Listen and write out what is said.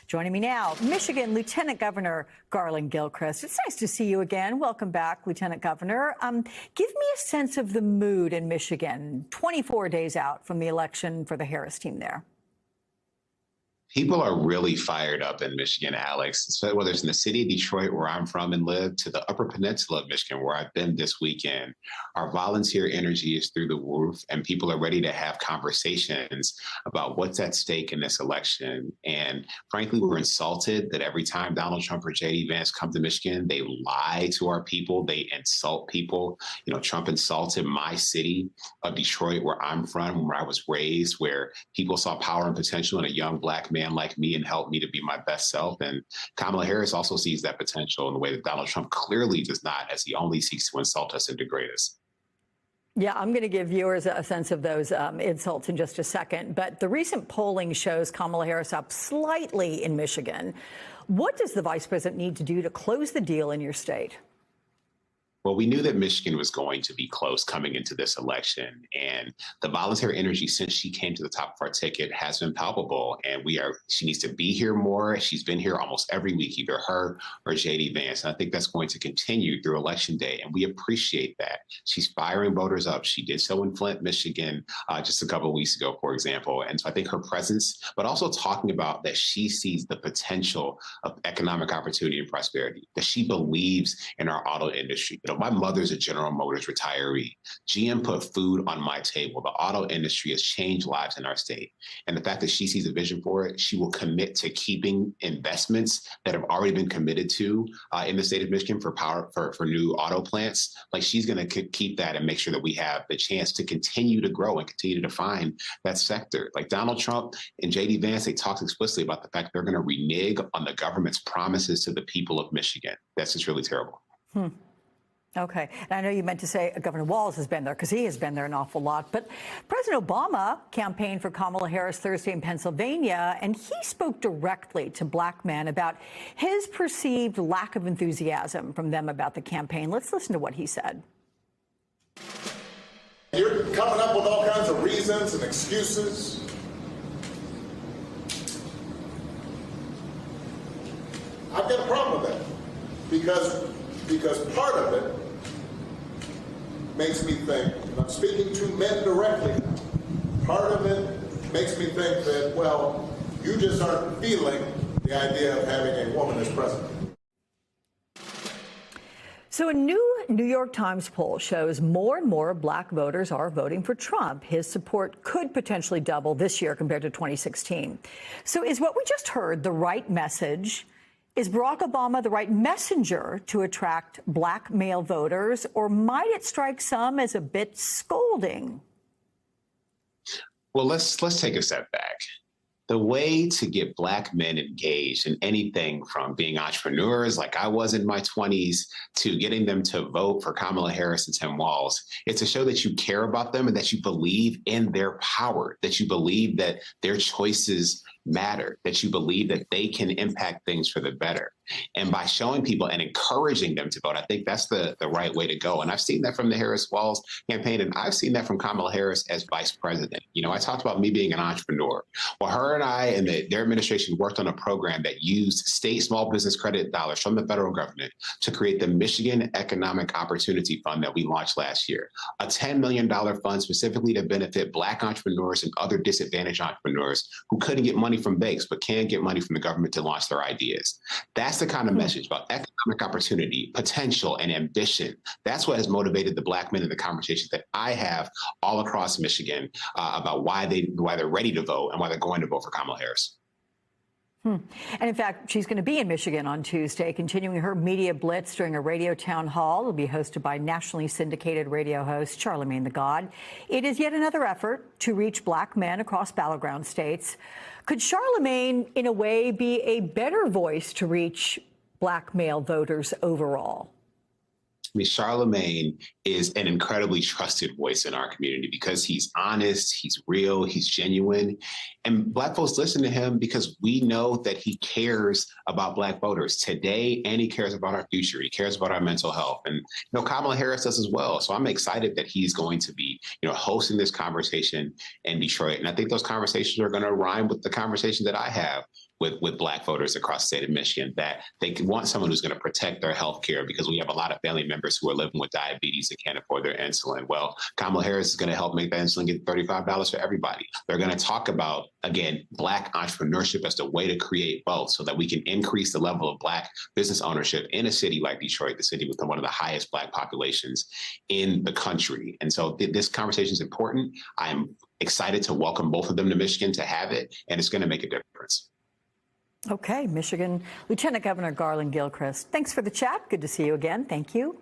Joining me now, Michigan Lieutenant Governor Garlin Gilchrist. It's nice to see you again. Welcome back, Lieutenant Governor. Give me a sense of the mood in Michigan, 24 days out from the election for the Harris team there. People are really fired up in Michigan, Alex, whether it's in the city of Detroit, where I'm from and live, to the Upper Peninsula of Michigan, where I've been this weekend. Our volunteer energy is through the roof, and people are ready to have conversations about what's at stake in this election. And frankly, we're insulted that every time Donald Trump or J.D. Vance come to Michigan, they lie to our people, they insult people. You know, Trump insulted my city of Detroit, where I'm from, where I was raised, where people saw power and potential in a young Black man like me and helped me to be my best self. And Kamala Harris also sees that potential in the way that Donald Trump clearly does not, as he only seeks to insult us and degrade us. Yeah, I'm going to give viewers a sense of those insults in just a second. But the recent polling shows Kamala Harris up slightly in Michigan. What does the vice president need to do to close the deal in your state? Well, we knew that Michigan was going to be close coming into this election, and the voluntary energy since she came to the top of our ticket has been palpable. And she needs to be here more. She's been here almost every week, either her or J.D. Vance. And I think that's going to continue through Election Day, and we appreciate that. She's firing voters up. She did so in Flint, Michigan, just a couple of weeks ago, for example. And so I think her presence, but also talking about that she sees the potential of economic opportunity and prosperity, that she believes in our auto industry. My mother's a General Motors retiree. GM put food on my table. The auto industry has changed lives in our state. And the fact that she sees a vision for it, she will commit to keeping investments that have already been committed to in the state of Michigan for new auto plants. Like, she's going to keep that and make sure that we have the chance to continue to grow and continue to define that sector. Like Donald Trump and J.D. Vance, they talked explicitly about the fact they're going to renege on the government's promises to the people of Michigan. That's just really terrible. Okay. And I know you meant to say Governor Walz has been there, because he has been there an awful lot. But President Obama campaigned for Kamala Harris Thursday in Pennsylvania, and he spoke directly to Black men about his perceived lack of enthusiasm from them about the campaign. Let's listen to what he said. You're coming up with all kinds of reasons and excuses. I've got a problem with that, because part of it makes me think, and I'm speaking to men directly now, part of it makes me think that, well, you just aren't feeling the idea of having a woman as president. So a new New York Times poll shows more and more Black voters are voting for Trump. His support could potentially double this year compared to 2016. So is what we just heard the right message? Is Barack Obama the right messenger to attract Black male voters, or might it strike some as a bit scolding? Well, let's take a step back. The way to get Black men engaged in anything from being entrepreneurs like I was in my 20s to getting them to vote for Kamala Harris and Tim Walz, it's to show that you care about them and that you believe in their power, that you believe that their choices matter, that you believe that they can impact things for the better. And by showing people and encouraging them to vote, I think that's the right way to go. And I've seen that from the Harris-Walz campaign, and I've seen that from Kamala Harris as vice president. You know, I talked about me being an entrepreneur. Well, her and I and their administration worked on a program that used state small business credit dollars from the federal government to create the Michigan Economic Opportunity Fund that we launched last year, a $10 million fund specifically to benefit Black entrepreneurs and other disadvantaged entrepreneurs who couldn't get money from banks but can get money from the government to launch their ideas. That's the kind of message about economic opportunity, potential, and ambition. That's what has motivated the Black men in the conversations that I have all across Michigan about why they're ready to vote and why they're going to vote for Kamala Harris. And in fact, she's going to be in Michigan on Tuesday, continuing her media blitz during a radio town hall. It'll be hosted by nationally syndicated radio host Charlamagne tha God. It is yet another effort to reach Black men across battleground states. Could Charlamagne, in a way, be a better voice to reach Black male voters overall? I mean, Charlamagne is an incredibly trusted voice in our community because he's honest, he's real, he's genuine. And Black folks listen to him because we know that he cares about Black voters today, and he cares about our future. He cares about our mental health. And, Kamala Harris does as well. So I'm excited that he's going to be, hosting this conversation in Detroit. And I think those conversations are going to rhyme with the conversation that I have with Black voters across the state of Michigan, that they want someone who's going to protect their health care, because we have a lot of family members who are living with diabetes that can't afford their insulin. Well, Kamala Harris is going to help make that insulin get $35 for everybody. They're going to talk about, again, Black entrepreneurship as the way to create wealth so that we can increase the level of Black business ownership in a city like Detroit, the city with one of the highest Black populations in the country. And so this conversation is important. I'm excited to welcome both of them to Michigan to have it, and it's going to make a difference. Okay, Michigan Lieutenant Governor Garland Gilchrist, thanks for the chat. Good to see you again. Thank you.